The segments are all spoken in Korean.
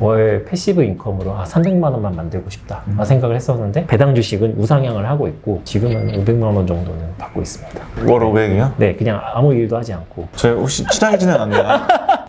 월 패시브 인컴으로 300만 원만 만들고 싶다 생각을 했었는데, 배당 주식은 우상향을 하고 있고 지금은 500만 원 정도는 받고 있습니다. 월 500이요? 네, 그냥 아무 일도 하지 않고. 저 혹시 친하게지는 않나요?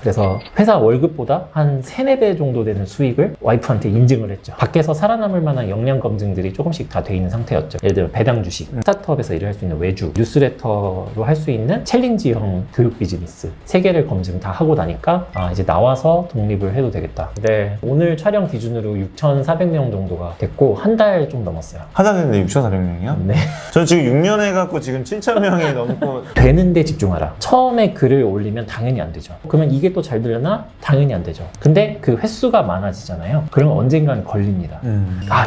그래서 회사 월급보다 한 3, 4배 정도 되는 수익을 와이프한테 인증을 했죠. 밖에서 살아남을 만한 역량 검증들이 조금씩 다 돼 있는 상태였죠. 예를 들어 배당 주식, 스타트업에서 일을 할 수 있는 외주, 뉴스레터로 할 수 있는 챌린지형 교육 비즈니스 3개를 검증 다 하고 나니까 이제 나와서 독립을 해도 되겠다. 근데 오늘 촬영 기준으로 6,400명 정도가 됐고 한 달 좀 넘었어요. 한 달 됐는데 6,400명이요? 네. 저 지금 6년 해갖고 지금 7,000명이 넘고 되는데 집중하라. 처음에 글을 올리면 당연히 안 되죠. 그러면 이게 또 잘 되려나? 당연히 안 되죠. 근데 그 횟수가 많아지잖아요. 그러면 언젠간 걸립니다.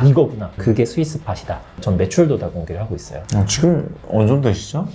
이거구나. 그게 스위스팟이다. 전 매출도 다 공개를 하고 있어요. 지금 어느 정도 되시죠?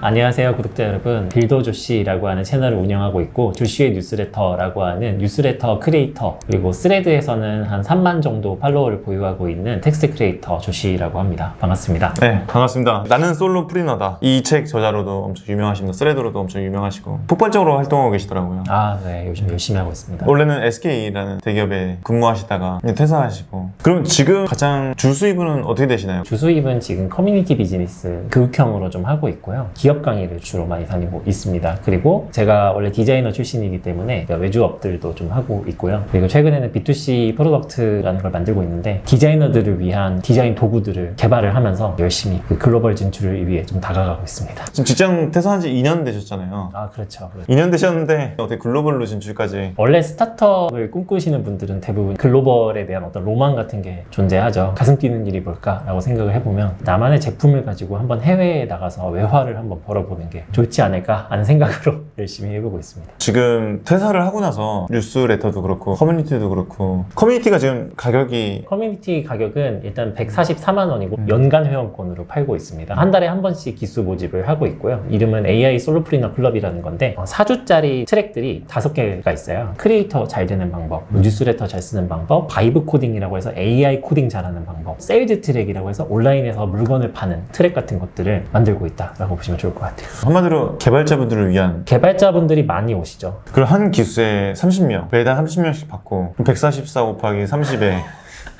안녕하세요 구독자 여러분, 빌더 조씨라고 하는 채널을 운영하고 있고 조씨의 뉴스레터라고 하는 뉴스레터 크리에이터, 그리고 스레드에서는 한 3만 정도 팔로워를 보유하고 있는 텍스트 크리에이터 조씨라고 합니다. 반갑습니다. 네, 반갑습니다. 나는 솔로 프리너다. 이 책 저자로도 엄청 유명하십니다. 스레드로도 엄청 유명하시고 폭발적으로 활동하고 계시더라고요. 네, 요즘 열심히 하고 있습니다. 원래는 SK라는 대기업에 근무하시다가 이제 퇴사하시고, 그럼 지금 가장 주 수입은 어떻게 되시나요? 주 수입은 지금 커뮤니티 비즈니스 교육형으로 좀 하고 있고요. 기업 강의를 주로 많이 다니고 있습니다. 그리고 제가 원래 디자이너 출신이기 때문에 외주업들도 좀 하고 있고요. 그리고 최근에는 B2C 프로덕트라는 걸 만들고 있는데, 디자이너들을 위한 디자인 도구들을 개발을 하면서 열심히 그 글로벌 진출을 위해 좀 다가가고 있습니다. 지금 직장 퇴사한 지 2년 되셨잖아요. 그렇죠. 2년 되셨는데 어떻게 글로벌로 진출까지? 원래 스타트업을 꿈꾸시는 분들은 대부분 글로벌에 대한 어떤 로망 같은 게 존재하죠. 가슴 뛰는 일이 뭘까라고 생각을 해보면 나만의 제품을 가지고 한번 해외에 나가서 외화를 한번 벌어보는 게 좋지 않을까 하는 생각으로 열심히 해보고 있습니다. 지금 퇴사를 하고 나서 뉴스레터도 그렇고 커뮤니티도 그렇고, 커뮤니티가 지금 가격이 커뮤니티 가격은 일단 144만 원이고 연간 회원권으로 팔고 있습니다. 한 달에 한 번씩 기수 모집을 하고 있고요. 이름은 AI 솔로프리너 클럽이라는 건데 4주짜리 트랙들이 5개가 있어요. 크리에이터 잘 되는 방법, 뉴스레터 잘 쓰는 방법, 바이브 코딩이라고 해서 AI 코딩 잘하는 방법, 세일즈 트랙이라고 해서 온라인에서 물건을 파는 트랙 같은 것들을 만들고 있다라고 보시면 좋을 것 같아요. 한마디로 개발자분들을 위한. 개발자분들이 많이 오시죠. 그럼 한 기수에 30명, 매달 30명씩 받고 144 곱하기 30에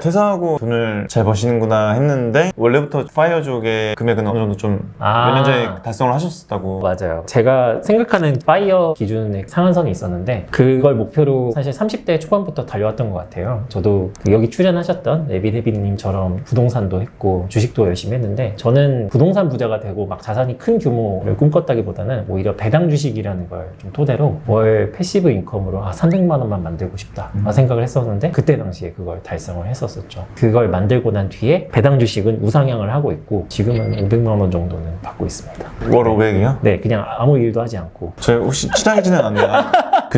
퇴사하고 돈을 잘 버시는구나 했는데, 원래부터 파이어족의 금액은 어느 정도 좀 몇 년 전에 달성을 하셨다고. 맞아요. 제가 생각하는 파이어 기준의 상한선이 있었는데 그걸 목표로 사실 30대 초반부터 달려왔던 것 같아요. 저도 여기 출연하셨던 레비데비님처럼 부동산도 했고 주식도 열심히 했는데, 저는 부동산 부자가 되고 막 자산이 큰 규모를 꿈꿨다기보다는 오히려 배당 주식이라는 걸 좀 토대로 월 패시브 인컴으로 300만 원만 만들고 싶다 생각을 했었는데, 그때 당시에 그걸 달성을 했었죠. 그걸 만들고 난 뒤에 배당 주식은 우상향을 하고 있고 지금은 500만 원 정도는 받고 있습니다. 월 500이요? 네, 그냥 아무 일도 하지 않고. 저 혹시 친하게지는 않나요?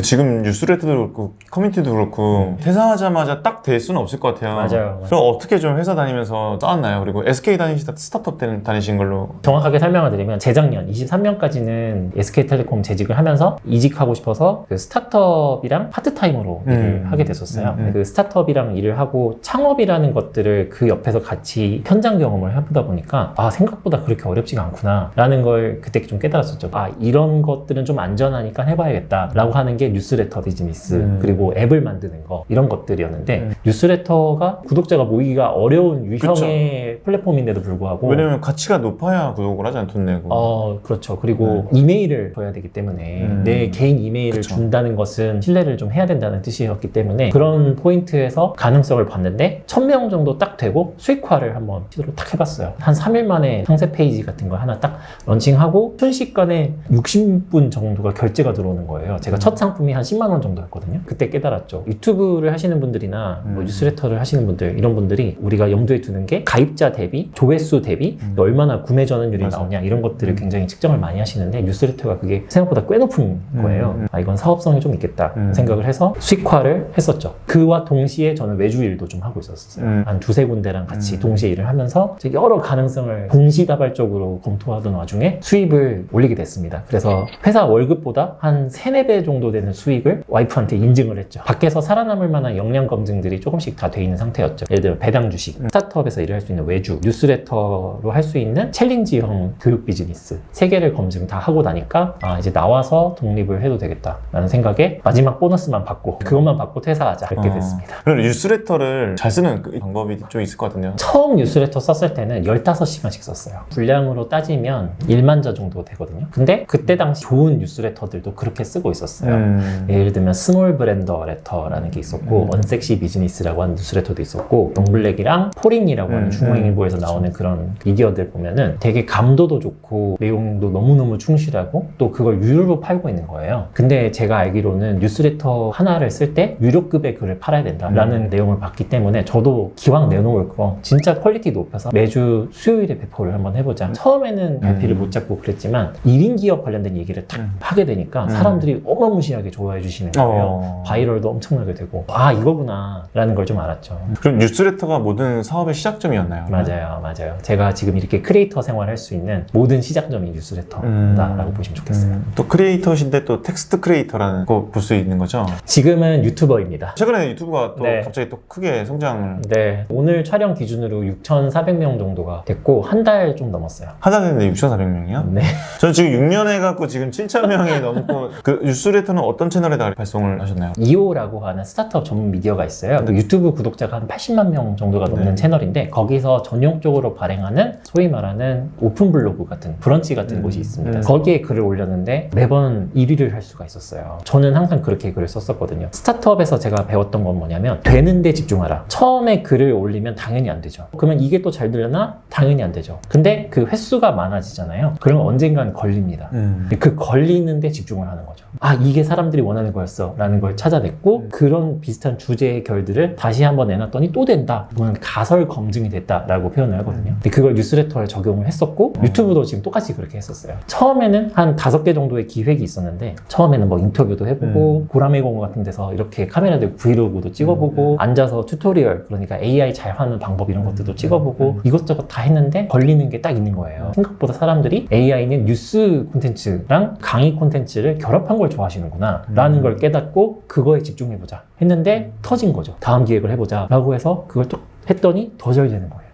지금 뉴스레터도 그렇고 커뮤니티도 그렇고 퇴사하자마자 딱 될 수는 없을 것 같아요. 맞아요. 그럼 어떻게 좀 회사 다니면서 쌓았나요? 그리고 SK 다니시다 스타트업 때는 다니신 걸로. 정확하게 설명을 드리면 재작년 23년까지는 SK텔레콤 재직을 하면서 이직하고 싶어서 그 스타트업이랑 파트타임으로 일을 하게 됐었어요. 그 스타트업이랑 일을 하고 창업이라는 것들을 그 옆에서 같이 현장 경험을 해보다 보니까 생각보다 그렇게 어렵지가 않구나 라는 걸 그때 좀 깨달았었죠. 이런 것들은 좀 안전하니까 해봐야겠다 라고 하는 게 뉴스레터 비즈니스, 그리고 앱을 만드는 거, 이런 것들이었는데 뉴스레터가 구독자가 모이기가 어려운 유형의 플랫폼인데도 불구하고, 왜냐면 가치가 높아야 구독을 하잖아요. 돈 내고. 그렇죠. 그리고 이메일을 줘야 되기 때문에 내 개인 이메일을 준다는 것은 신뢰를 좀 해야 된다는 뜻이었기 때문에 그런 포인트에서 가능성을 봤는데 1000명 정도 딱 되고 수익화를 한번 시도를 딱 해봤어요. 한 3일 만에 상세 페이지 같은 거 하나 딱 런칭하고 순식간에 60분 정도가 결제가 들어오는 거예요. 제가 첫 상품이 한 10만 원 정도였거든요. 그때 깨달았죠. 유튜브를 하시는 분들이나 뉴스레터를 하시는 분들, 이런 분들이 우리가 염두에 두는 게 가입자 대비, 조회수 대비 얼마나 구매 전환율이 나오냐, 이런 것들을 굉장히 측정을 많이 하시는데 뉴스레터가 그게 생각보다 꽤 높은 거예요. 이건 사업성이 좀 있겠다 생각을 해서 수익화를 했었죠. 그와 동시에 저는 외주 일도 좀 하고 있었어요. 한 2-3군데랑 같이 동시에 일을 하면서 여러 가능성을 동시다발적으로 검토하던 와중에 수입을 올리게 됐습니다. 그래서 회사 월급보다 한 3-4배 정도 되는 수익을 와이프한테 인증을 했죠. 밖에서 살아남을 만한 역량 검증들이 조금씩 다 돼 있는 상태였죠. 예를 들어 배당 주식, 스타트업에서 일을 할 수 있는 외주, 뉴스레터로 할 수 있는 챌린지형 교육 비즈니스 3개를 검증 다 하고 나니까 이제 나와서 독립을 해도 되겠다라는 생각에 마지막 보너스만 받고 그것만 받고 퇴사하자 이렇게 됐습니다. 그럼 뉴스레터를 잘 쓰는 그 방법이 좀 있을 것 같은데요. 처음 뉴스레터 썼을 때는 15시간씩 썼어요. 분량으로 따지면 1만 자 정도 되거든요. 근데 그때 당시 좋은 뉴스레터들도 그렇게 쓰고 있었어요. 예를 들면 스몰 브랜더 레터라는 게 있었고 언섹시 비즈니스라고 하는 뉴스레터도 있었고 동블랙이랑 포린이라고 하는 중앙일보에서 나오는 그런 미디어들 보면은 되게 감도도 좋고 내용도 너무너무 충실하고 또 그걸 유료로 팔고 있는 거예요. 근데 제가 알기로는 뉴스레터 하나를 쓸 때 유료급의 글을 팔아야 된다라는 내용을 봤기 때문에 저도 기왕 내놓을 거 진짜 퀄리티 높여서 매주 수요일에 배포를 한번 해보자. 처음에는 발피를 못 잡고 그랬지만 1인 기업 관련된 얘기를 탁 하게 되니까 사람들이 어마무시하게 좋아해 주시는 거예요. 바이럴도 엄청나게 되고 이거구나 라는 걸 좀 알았죠. 그럼 뉴스레터가 모든 사업의 시작점이었나요? 맞아요. 제가 지금 이렇게 크리에이터 생활을 할 수 있는 모든 시작점이 뉴스레터다라고 보시면 좋겠어요. 또 크리에이터신데 또 텍스트 크리에이터라는 거 볼 수 있는 거죠? 지금은 유튜버입니다. 최근에 유튜브가 또 네. 갑자기 또 크게 성장을 네, 오늘 촬영 기준으로 6,400명 정도가 됐고 한 달 좀 넘었어요. 한 달 됐는데 6,400명이요? 네. 저는 지금 6년 해갖고 지금 7,000명이 넘고 그 뉴스레터는 어떤 채널에다 발송을 하셨나요? 2호라고 하는 스타트업 전문 미디어가 있어요. 그 유튜브 구독자가 한 80만 명 정도가 넘는 채널인데 거기서 전용적으로 발행하는 소위 말하는 오픈 블로그 같은 브런치 같은 곳이 있습니다. 거기에 글을 올렸는데 매번 1위를 할 수가 있었어요. 저는 항상 그렇게 글을 썼었거든요. 스타트업에서 제가 배웠던 건 뭐냐면 되는데 집중하라. 처음에 글을 올리면 당연히 안 되죠. 그러면 이게 또 잘 되려나? 당연히 안 되죠. 근데 그 횟수가 많아지잖아요. 그러면 언젠간 걸립니다. 그 걸리는데 집중을 하는 거죠. 이게 사람들이 원하는 거였어 라는 걸 찾아냈고 그런 비슷한 주제의 결들을 다시 한번 내놨더니 또 된다. 이건 가설 검증이 됐다라고 표현을 하거든요. 근데 그걸 뉴스레터에 적용을 했었고 유튜브도 지금 똑같이 그렇게 했었어요. 처음에는 한 5개 정도의 기획이 있었는데 처음에는 뭐 인터뷰도 해보고 고라메 공원 같은 데서 이렇게 카메라 들고 브이로그도 찍어보고 앉아서 튜토리얼 그러니까 AI 잘 하는 방법 이런 것들도 찍어보고 이것저것 다 했는데 걸리는 게 딱 있는 거예요. 생각보다 사람들이 AI는 뉴스 콘텐츠랑 강의 콘텐츠를 결합한 걸 좋아하시는구나 라는 걸 깨닫고 그거에 집중해보자 했는데 터진 거죠. 다음 기획을 해보자 라고 해서 그걸 또 했더니 더 잘 되는 거예요.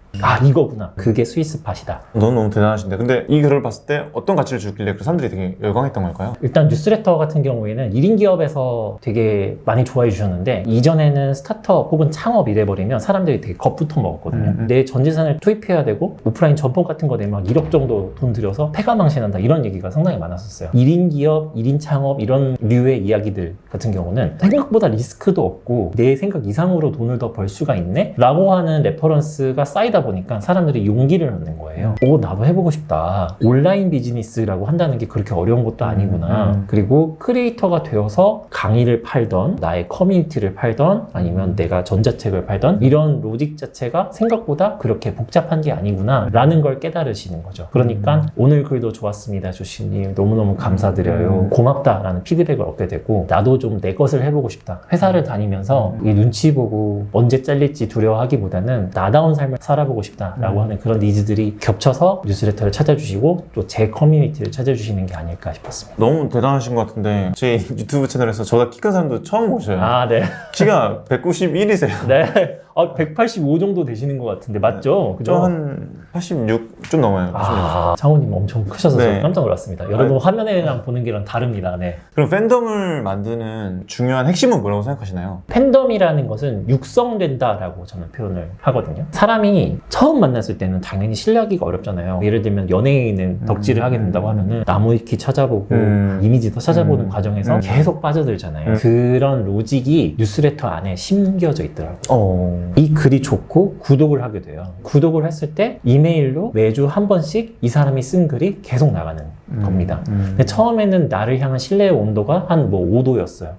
이거구나. 그게 스위스팟이다. 너무 대단하신데 근데 이 글을 봤을 때 어떤 가치를 주길래 그 사람들이 되게 열광했던 걸까요? 일단 뉴스레터 같은 경우에는 1인 기업에서 되게 많이 좋아해 주셨는데 이전에는 스타트업 혹은 창업 이래버리면 사람들이 되게 겁부터 먹었거든요. 내 전 재산을 투입해야 되고 오프라인 점포 같은 거 내면 막 1억 정도 돈 들여서 폐가망신한다 이런 얘기가 상당히 많았었어요. 1인 기업, 1인 창업 이런 류의 이야기들 같은 경우는 생각보다 리스크도 없고 내 생각 이상으로 돈을 더 벌 수가 있네? 라고 하는 레퍼런스가 쌓이다 보니까 사람들이 용기를 얻는 거예요. 나도 해보고 싶다. 온라인 비즈니스라고 한다는 게 그렇게 어려운 것도 아니구나. 그리고 크리에이터가 되어서 강의를 팔던 나의 커뮤니티를 팔던 아니면 내가 전자책을 팔던 이런 로직 자체가 생각보다 그렇게 복잡한 게 아니구나 라는 걸 깨달으시는 거죠. 그러니까 오늘 글도 좋았습니다 주신님 너무너무 감사드려요. 고맙다라는 피드백을 얻게 되고 나도 좀 내 것을 해보고 싶다. 회사를 다니면서 이 눈치 보고 언제 잘릴지 두려워하기보다는 나다운 삶을 살아보고 싶다라고 하는 그런 니즈들이 겹쳐서 뉴스레터를 찾아주시고 또 제 커뮤니티를 찾아주시는 게 아닐까 싶었습니다. 너무 대단하신 것 같은데 제 유튜브 채널에서 저보다 키 큰 사람도 처음 보셔요. 네. 키가 191이세요. 네. 185 정도 되시는 것 같은데 맞죠? 그죠? 저 한 86 좀 넘어요. 86. 장호님 엄청 크셔서 네. 깜짝 놀랐습니다. 여러분 화면에랑 보는 게랑 다릅니다. 네. 그럼 팬덤을 만드는 중요한 핵심은 뭐라고 생각하시나요? 팬덤이라는 것은 육성된다라고 저는 표현을 하거든요. 사람이 처음 만났을 때는 당연히 신뢰하기가 어렵잖아요. 예를 들면 연예인은 덕질을 하게 된다고 하면은 나무위키 찾아보고 이미지도 찾아보는 과정에서 계속 빠져들잖아요. 그런 로직이 뉴스레터 안에 심겨져 있더라고요. 이 글이 좋고 구독을 하게 돼요. 구독을 했을 때 이메일로 매주 한 번씩 이 사람이 쓴 글이 계속 나가는 겁니다. 근데 처음에는 나를 향한 신뢰의 온도가 한 5도였어요.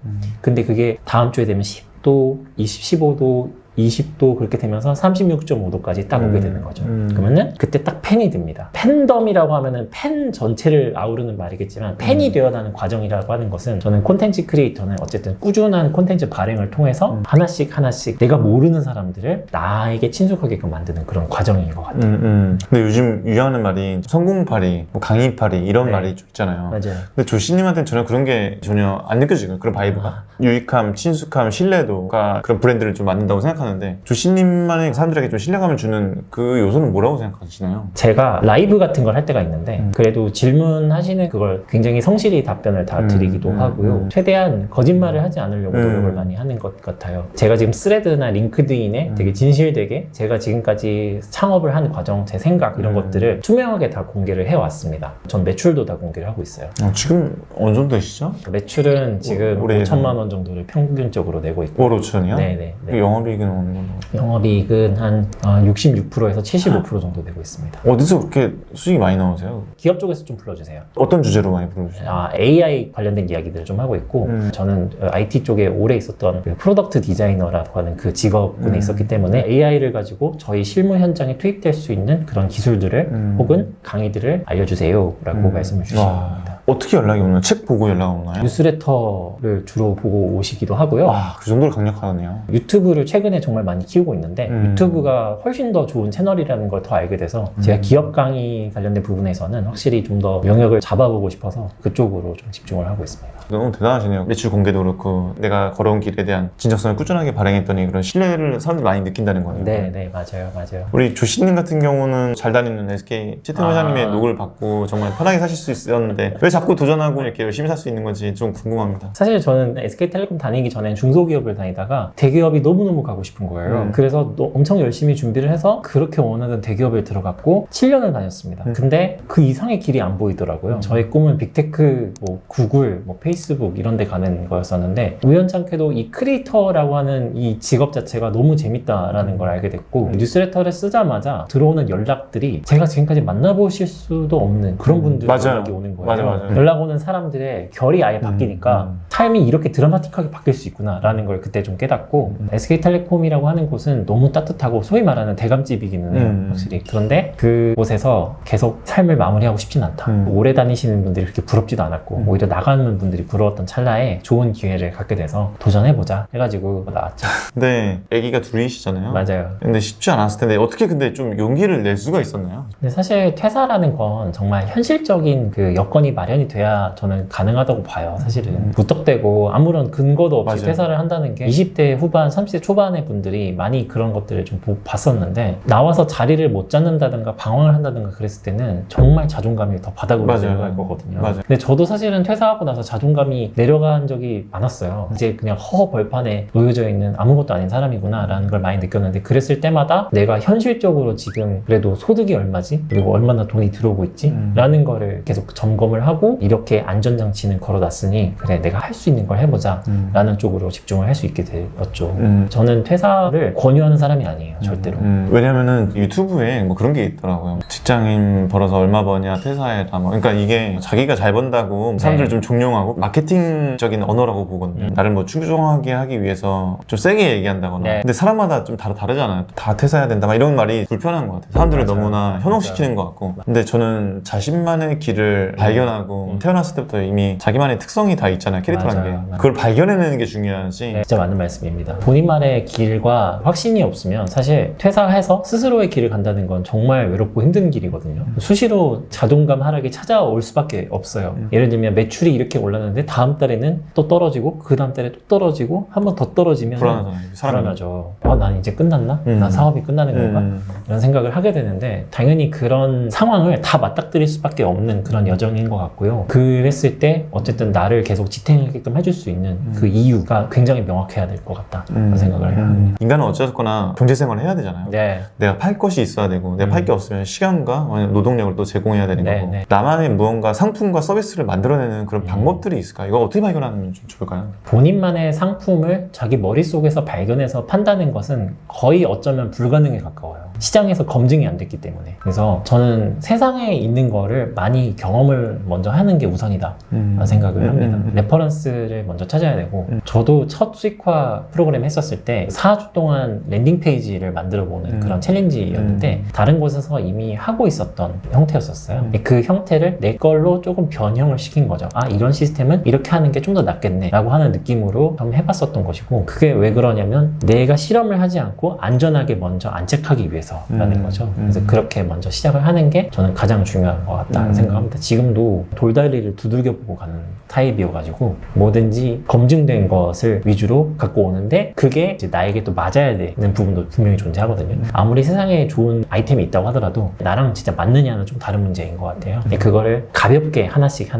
근데 그게 다음 주에 되면 10도, 15도, 20도 그렇게 되면서 36.5도까지 딱 오게 되는 거죠. 그러면은 그때 딱 팬이 듭니다. 팬덤이라고 하면은 팬 전체를 아우르는 말이겠지만 팬이 되어가는 과정이라고 하는 것은 저는 콘텐츠 크리에이터는 어쨌든 꾸준한 콘텐츠 발행을 통해서 하나씩 내가 모르는 사람들을 나에게 친숙하게끔 만드는 그런 과정인 것 같아요. 근데 요즘 유행하는 말이 성공파리, 뭐 강의파리 이런 네. 말이 좀 있잖아요. 맞아요. 근데 조씨님한테는 전혀 그런 게 전혀 안 느껴지고요. 그런 바이브가. 유익함, 친숙함, 신뢰도가 그런 브랜드를 좀 만든다고 생각하는데 조씨님만의 사람들에게 좀 신뢰감을 주는 그 요소는 뭐라고 생각하시나요? 제가 라이브 같은 걸 할 때가 있는데 그래도 질문하시는 그걸 굉장히 성실히 답변을 다 드리기도 하고요. 최대한 거짓말을 하지 않으려고 노력을 많이 하는 것 같아요. 제가 지금 스레드나 링크드인에 되게 진실되게 제가 지금까지 창업을 한 과정, 제 생각 이런 것들을 투명하게 다 공개를 해왔습니다. 전 매출도 다 공개를 하고 있어요. 지금 어느 정도 되시죠? 매출은 지금 올해 5천만 원 정도를 평균적으로 내고 있고 월 5천이요? 네네. 영업이익은 어느 정도? 영업이익은 한 66%에서 75% 정도 내고 있습니다. 어디서 그렇게 수익이 많이 나오세요? 기업 쪽에서 좀 불러주세요. 어떤 주제로 많이 불러주세요? AI 관련된 이야기들을 좀 하고 있고 저는 IT 쪽에 오래 있었던 그 프로덕트 디자이너라고 하는 그 직업군에 있었기 때문에 AI를 가지고 저희 실무 현장에 투입될 수 있는 그런 기술들을 혹은 강의들을 알려주세요 라고 말씀을 주시는 겁니다. 어떻게 연락이 오나요? 책 보고 연락 오나요? 뉴스레터를 주로 보고 오시기도 하고요. 그 정도로 강력하네요. 유튜브를 최근에 정말 많이 키우고 있는데 유튜브가 훨씬 더 좋은 채널이라는 걸 더 알게 돼서 제가 기업 강의 관련된 부분에서는 확실히 좀 더 영역을 잡아보고 싶어서 그쪽으로 좀 집중을 하고 있습니다. 너무 대단하시네요. 매출 공개도 그렇고 내가 걸어온 길에 대한 진정성을 꾸준하게 발행했더니 그런 신뢰를 사람들이 많이 느낀다는 거네요. 네, 맞아요. 우리 조씨님 같은 경우는 잘 다니는 SK 채팅 회장님의 녹을 받고 정말 편하게 사실 수 있었는데 왜 자꾸 도전하고 이렇게 열심히 살 수 있는 건지 좀 궁금합니다. 사실 저는 SK텔레콤 다니기 전엔 중소기업을 다니다가 대기업이 너무너무 가고 싶은 거예요. 그래서 엄청 열심히 준비를 해서 그렇게 원하던 대기업에 들어갔고 7년을 다녔습니다. 근데 그 이상의 길이 안 보이더라고요. 저의 꿈은 빅테크, 뭐 구글, 뭐 페이스북 이런 데 가는 거였었는데 우연찮게도 이 크리에이터라고 하는 이 직업 자체가 너무 재밌다라는 걸 알게 됐고 뉴스레터를 쓰자마자 들어오는 연락들이 제가 지금까지 만나보실 수도 없는 그런 분들 연락이 오는 거예요. 맞아요. 연락 오는 사람들의 결이 아예 바뀌니까 삶이 이렇게 드라마틱하게 바뀔 수 있구나 라는 걸 그때 좀 깨닫고 SK텔레콤이라고 하는 곳은 너무 따뜻하고 소위 말하는 대감집이기는 해요. 확실히. 그런데 그곳에서 계속 삶을 마무리하고 싶진 않다. 오래 다니시는 분들이 그렇게 부럽지도 않았고 오히려 나가는 분들이 부러웠던 찰나에 좋은 기회를 갖게 돼서 도전해보자 해가지고 나왔죠. 근데 아기가 둘이시잖아요. 맞아요. 근데 쉽지 않았을 텐데 어떻게 근데 좀 용기를 낼 수가 있었나요? 근데 사실 퇴사라는 건 정말 현실적인 그 여건이 마련이 돼야 저는 가능하다고 봐요. 사실은 무턱대고 아무런 근거도 없이 맞아요. 퇴사를 한다는 게 20대 후반, 30대 초반의 분들이 많이 그런 것들을 좀 봤었는데 나와서 자리를 못 잡는다든가 방황을 한다든가 그랬을 때는 정말 자존감이 더 바닥으로 맞아요. 내려갈 거거든요. 맞아요. 근데 저도 사실은 퇴사하고 나서 자존감이 내려간 적이 많았어요. 이제 그냥 허허 벌판에 놓여져 있는 아무것도 아닌 사람이구나 라는 걸 많이 느꼈는데 그랬을 때마다 내가 현실적으로 지금 그래도 소득이 얼마지? 그리고 얼마나 돈이 들어오고 있지? 라는 거를 계속 점검을 하고 이렇게 안전장치는 걸어놨으니 그래 내가 할 수 있는 걸 해보자 라는 쪽으로 집중을 할 수 있게 되었죠. 저는 퇴사를 권유하는 사람이 아니에요. 절대로. 왜냐면은 유튜브에 뭐 그런 게 있더라고요. 직장인 벌어서 얼마 버냐 퇴사해라 뭐. 그러니까 이게 자기가 잘 번다고 사람들 좀 종용하고 마케팅적인 언어라고 보거든요. 나를 뭐 충성하게 하기 위해서 좀 세게 얘기한다거나. 네. 근데 사람마다 좀 다르잖아요. 다 퇴사해야 된다 막 이런 말이 불편한 것 같아요. 사람들을 맞아요. 너무나 현혹시키는 것 같고. 근데 저는 자신만의 길을 발견하고 태어났을 때부터 이미 자기만의 특성이 다 있잖아요. 캐릭터라는 게. 맞아요. 그걸 발견해내는 게 중요하지. 네, 진짜 맞는 말씀입니다. 본인만의 길과 확신이 없으면 사실 퇴사해서 스스로의 길을 간다는 건 정말 외롭고 힘든 길이거든요. 수시로 자존감 하락이 찾아올 수밖에 없어요. 예를 들면 매출이 이렇게 올랐는데 다음 달에는 또 떨어지고 그 다음 달에 또 떨어지고 한 번 더 떨어지면 불안하잖아요. 사람이. 불안하죠. 난 이제 끝났나? 난 사업이 끝나는 건가? 이런 생각을 하게 되는데 당연히 그런 상황을 다 맞닥뜨릴 수밖에 없는 그런 여정인 것 같고요. 그랬을 때 어쨌든 나를 계속 지탱하게끔 해줄 수 있는 그 이유가 굉장히 명확해야 될 것 같다 그런 생각을 해요. 인간은 어쨌거나 경제생활을 해야 되잖아요. 네. 내가 팔 것이 있어야 되고 내가 팔 게 없으면 시간과 노동력을 또 제공해야 되는 네, 거고 네. 나만의 무언가 상품과 서비스를 만들어내는 그런 방법들이 있을까? 이거 어떻게 발견하면 좀 좋을까요? 본인만의 상품을 자기 머릿속에서 발견해서 판다는 것은 거의 어쩌면 불가능에 가까워요. 시장에서 검증이 안 됐기 때문에. 그래서 저는 세상에 있는 거를 많이 경험을 먼저 하는 게 우선이다 라는 생각을 합니다. 레퍼런스를 먼저 찾아야 되고 저도 첫 수익화 프로그램 했었을 때 4주 동안 랜딩 페이지를 만들어 보는 그런 챌린지였는데 다른 곳에서 이미 하고 있었던 형태였었어요. 그 형태를 내 걸로 조금 변형을 시킨 거죠. 아, 이런 시스템은 이렇게 하는 게 좀 더 낫겠네 라고 하는 느낌으로 좀 해봤었던 것이고, 그게 왜 그러냐면 내가 실험을 하지 않고 안전하게 먼저 안착하기 위해서라는 거죠. 그래서 그렇게 먼저 시작을 하는 게 저는 가장 중요한 것 같다는 생각합니다. 지금도 돌다리를 두들겨보고 가는 타입이어가지고 뭐든지 검증된 것을 위주로 갖고 오는데 그게 이제 나에게 또 맞아야 되는 부분도 분명히 존재하거든요. 아무리 세상에 좋은 아이템이 있다고 하더라도 나랑 진짜 맞느냐는 좀 다른 문제인 것 같아요. 근데 그거를 가볍게 하나씩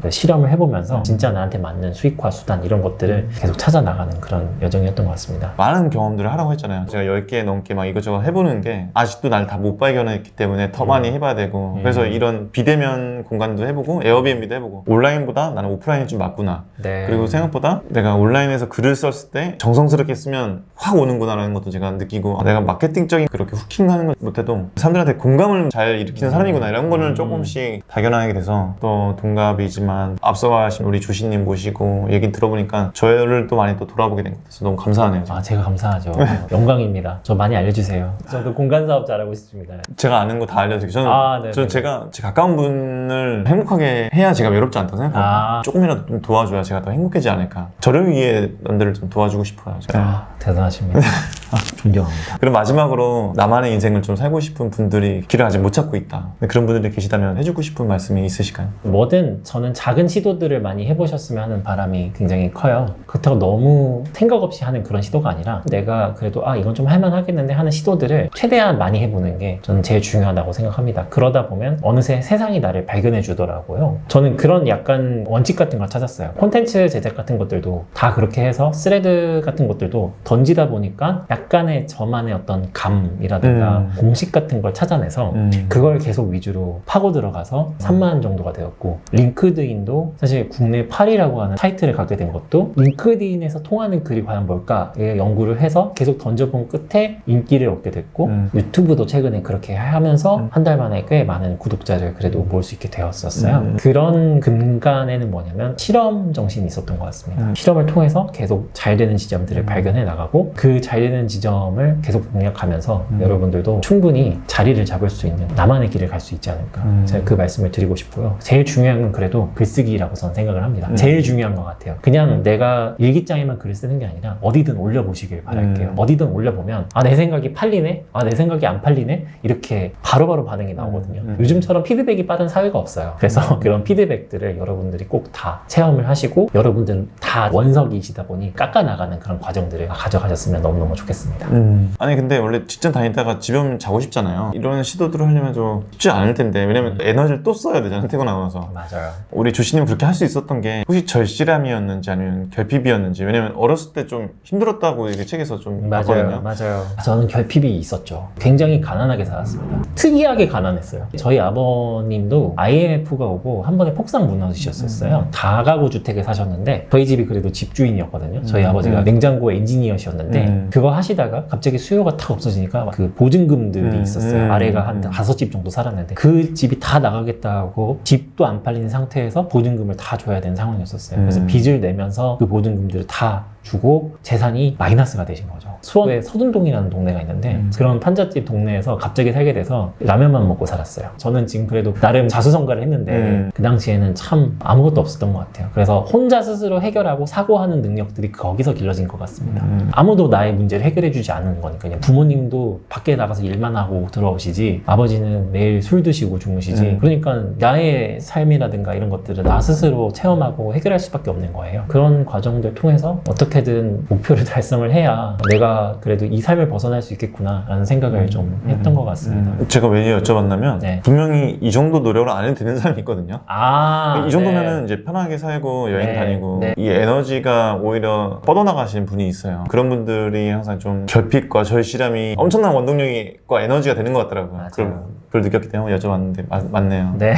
실험을 해보면서 진짜 나한테 맞는 수익화 수단 이런 것들을 계속 찾아 나가는 그런 여정이었던 것 같습니다. 많은 경험들을 하라고 했잖아요. 제가 10개 넘게 막 이것저것 해보는 게 아직도 날 다 못 발견했기 때문에 더 많이 해봐야 되고 그래서 이런 비대면 공간도 해보고 에어비앤비도 해보고 온라인보다 나는 오프라인이 좀 맞구나. 네. 그리고 생각보다 내가 온라인에서 글을 썼을 때 정성스럽게 쓰면 확 오는구나 라는 것도 제가 느끼고 내가 마케팅적인 그렇게 후킹하는 걸 못해도 사람들한테 공감을 잘 일으키는 사람이구나 이런 거는 조금씩 발견하게 돼서 또 동갑이지만 앞서가신 우리 조시님 모시고 얘기 들어보니까 저를 또 많이 또 돌아보게 된 것 같아서 너무 감사하네요. 아, 제가 감사하죠. 영광입니다. 저 많이 알려주세요. 저도 공간 사업 잘하고 있습니다. 제가 아는 거 다 알려드리고 저는 제가 제 가까운 분을 행복하게 해야 제가 외롭지 않다고 생각해요. 조금이라도 좀 도와줘야 제가 더 행복해지지 않을까. 저를 위해 남들을 좀 도와주고 싶어요. 대단하십니다. 존경합니다. 그럼 마지막으로 나만의 인생을 좀 살고 싶은 분들이 길을 아직 못 찾고 있다. 그런 분들이 계시다면 해주고 싶은 말씀이 있으실까요? 뭐든 저는 작은 시도들을 많이 해보셨으면 하는 바람이 굉장히 커요. 그렇다고 너무 생각 없이 하는 그런 시도가 아니라 내가 그래도 이건 좀 할만하겠는데 하는 시도들을 최대한 많이 해보는 게 저는 제일 중요하다고 생각합니다. 그러다 보면 어느새 세상이 나를 발견해 주더라고요. 저는 그런 약간 원칙 같은 걸 찾았어요. 콘텐츠 제작 같은 것들도 다 그렇게 해서 스레드 같은 것들도 던지다 보니까 약간의 저만의 어떤 감이라든가 공식 같은 걸 찾아내서 그걸 계속 위주로 파고 들어가서 3만 정도가 되었고, 링크드인도 사실 국내 8위라고 하는 타이틀을 갖게 된 것도 링크드인에서 통하는 글이 과연 뭘까에 연구를 해서 계속 던져본 끝에 인기를 얻게 됐고, 유튜브도 최근에 그렇게 하면서 한 달 만에 꽤 많은 구독자를 그래도 모을 수 있게 되었었어요. 그런 근간에는 뭐냐면 실험 정신이 있었던 것 같습니다. 실험을 통해서 계속 잘 되는 지점들을 발견해 나가고 그 잘 되는 지점을 계속 공략하면서 여러분들도 충분히 자리를 잡을 수 있는 나만의 길을 갈 수 있지 않을까. 제가 그 말씀을 드리고 싶고요. 제일 중요한 건 그래도 글쓰기라고 저는 생각을 합니다. 제일 중요한 것 같아요. 그냥 내가 일기장에만 글을 쓰는 게 아니라 어디든 올려보시길 바랄게요. 어디든 올려보면 내 생각이 팔리네? 내 생각이 안 팔리네? 이렇게 바로바로 반응이 나오거든요. 요즘처럼 피드백이 빠른 사회가 없어요. 그래서 그런 피드백들을 여러분들이 꼭 다 체험을 하시고 여러분들은 다 원석이시다 보니 깎아나가는 그런 과정들을 가져가셨으면 너무너무 좋겠습니다. 아니 근데 원래 직장 다니다가 집에 오면 자고 싶잖아요. 이런 시도들을 하려면 좀 쉽지 않을 텐데 왜냐면 에너지를 또 써야 되잖아요. 퇴근하고 나서. 맞아요. 우리 조씨님 그렇게 할 수 있었던 게 혹시 절실함이었는지 아니면 결핍이었는지, 왜냐면 어렸을 때 좀 힘들었다고 이게 책에서 좀 봤거든요. 맞아요. 저는 결핍이 있었죠. 굉장히 가난하게 살았습니다. 특이하게 가난했어요. 저희 아버님도 IMF가 오고 한 번에 폭삭 무너지셨었어요. 다가구 주택에 사셨는데 저희 집이 그래도 집주인이었거든요. 저희 아버지가 냉장고 엔지니어셨는데 그거 하시다가 갑자기 수요가 탁 없어지니까 그 보증금들이 있었어요. 아래가 한 5집 정도 살았는데 그 집이 다 나가겠다고 집도 안 팔린 상태에서 보증금을 다 줘야 되는 상황이었었어요. 그래서 빚을 내면서 그 보증금들을 다 주고 재산이 마이너스가 되신 거죠. 수원에 서둔동이라는 동네가 있는데 그런 판잣집 동네에서 갑자기 살게 돼서 라면만 먹고 살았어요. 저는 지금 그래도 나름 자수성가를 했는데 그 당시에는 참 아무것도 없었던 것 같아요. 그래서 혼자 스스로 해결하고 사고하는 능력들이 거기서 길러진 것 같습니다. 아무도 나의 문제를 해결해주지 않는 거니까요. 부모님도 밖에 나가서 일만 하고 들어오시지 아버지는 매일 술 드시고 주무시지 그러니까 나의 삶이라든가 이런 것들을 나 스스로 체험하고 해결할 수밖에 없는 거예요. 그런 과정들 통해서 어떻게든 목표를 달성을 해야 내가 그래도 이 삶을 벗어날 수 있겠구나 라는 생각을 좀 했던 것 같습니다. 제가 왜 여쭤봤냐면 네. 분명히 이 정도 노력을 안 해도 되는 사람이 있거든요. 이 정도면은 네. 이제 편하게 살고 여행 네. 다니고 네. 이 에너지가 오히려 뻗어나가시는 분이 있어요. 그런 분들이 항상 좀 결핍과 절실함이 엄청난 원동력과 에너지가 되는 것 같더라고요. 맞아요. 그걸 느꼈기 때문에 여쭤봤는데 맞네요. 네.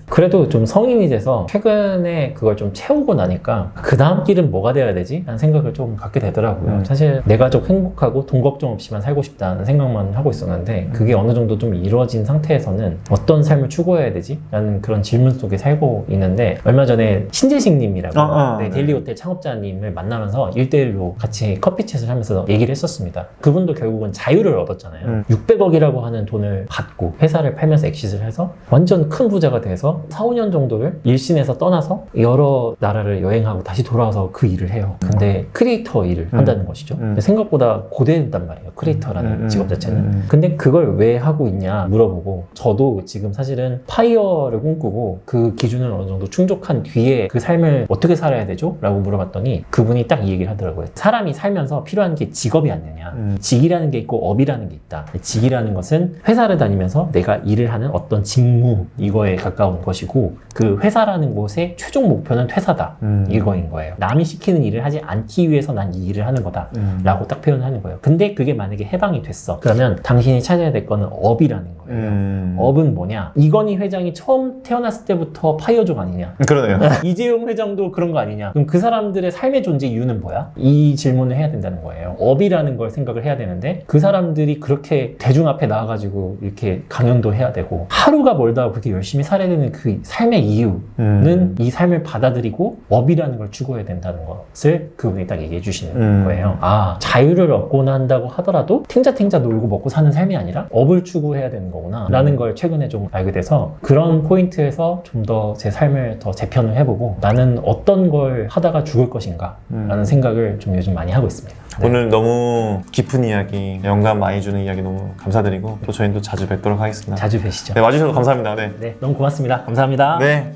그래도 좀 성인이 돼서 최근에 그걸 좀 채우고 나니까 그 다음 길은 뭐가 돼야 되지? 라는 생각을 좀 갖게 되더라고요. 사실 내 가족 행복하고 돈 걱정 없이만 살고 싶다는 생각만 하고 있었는데 그게 어느 정도 좀 이루어진 상태에서는 어떤 삶을 추구해야 되지? 라는 그런 질문 속에 살고 있는데 얼마 전에 신재식 님이라고 네, 데일리 호텔 창업자님을 만나면서 1대1로 같이 커피챗을 하면서 얘기를 했었습니다. 그분도 결국은 자유를 얻었잖아요. 600억이라고 하는 돈을 받고 회사를 팔면서 엑시트를 해서 완전 큰 부자가 돼서 4, 5년 정도를 일신에서 떠나서 여러 나라를 여행하고 다시 돌아와서 그 일을 해요. 근데 크리에이터 일을 한다는 것이죠. 근데 생각보다 고되단 말이에요. 크리에이터라는 직업 자체는. 근데 그걸 왜 하고 있냐 물어보고 저도 지금 사실은 파이어를 꿈꾸고 그 기준을 어느 정도 충족한 뒤에 그 삶을 어떻게 살아야 되죠? 라고 물어봤더니 그분이 딱 이 얘기를 하더라고요. 사람이 살면서 필요한 게 직업이 아니냐. 직이라는 게 있고 업이라는 게 있다. 직이라는 것은 회사를 다니면서 내가 일을 하는 어떤 직무 이거에 가까운 것이고 그 회사라는 곳의 최종 목표는 퇴사다. 이거인 거예요. 남이 시키는 일을 하지 않기 위해서 난 이 일을 하는 거다. 라고 딱 표현하는 거예요. 근데 그게 만약에 해방이 됐어. 그러면 당신이 찾아야 될 거는 업이라는 거예요. 업은 뭐냐? 이건희 회장이 처음 태어났을 때부터 파이어족 아니냐? 그러네요. 이재용 회장도 그런 거 아니냐? 그럼 그 사람들의 삶의 존재 이유는 뭐야? 이 질문을 해야 된다는 거예요. 업이라는 걸 생각을 해야 되는데 그 사람들이 그렇게 대중 앞에 나와가지고 이렇게 강연도 해야 되고 하루가 멀다 그렇게 열심히 살아야 되는 그 삶의 이유는 이 삶을 받아들이고 업이라는 걸 추구해야 된다는 것을 그분이 딱 얘기해 주시는 거예요. 아, 자유를 얻고나 한다고 하더라도 탱자탱자 놀고 먹고 사는 삶이 아니라 업을 추구해야 되는 거구나 라는 걸 최근에 좀 알게 돼서 그런 포인트에서 좀 더 제 삶을 더 재편을 해보고 나는 어떤 걸 하다가 죽을 것인가 라는 생각을 좀 요즘 많이 하고 있습니다. 네. 오늘 너무 깊은 이야기, 영감 많이 주는 이야기 너무 감사드리고 또 저희는 또 자주 뵙도록 하겠습니다. 자주 뵈시죠. 네, 와주셔서 감사합니다. 네. 네, 너무 고맙습니다. 감사합니다. 네.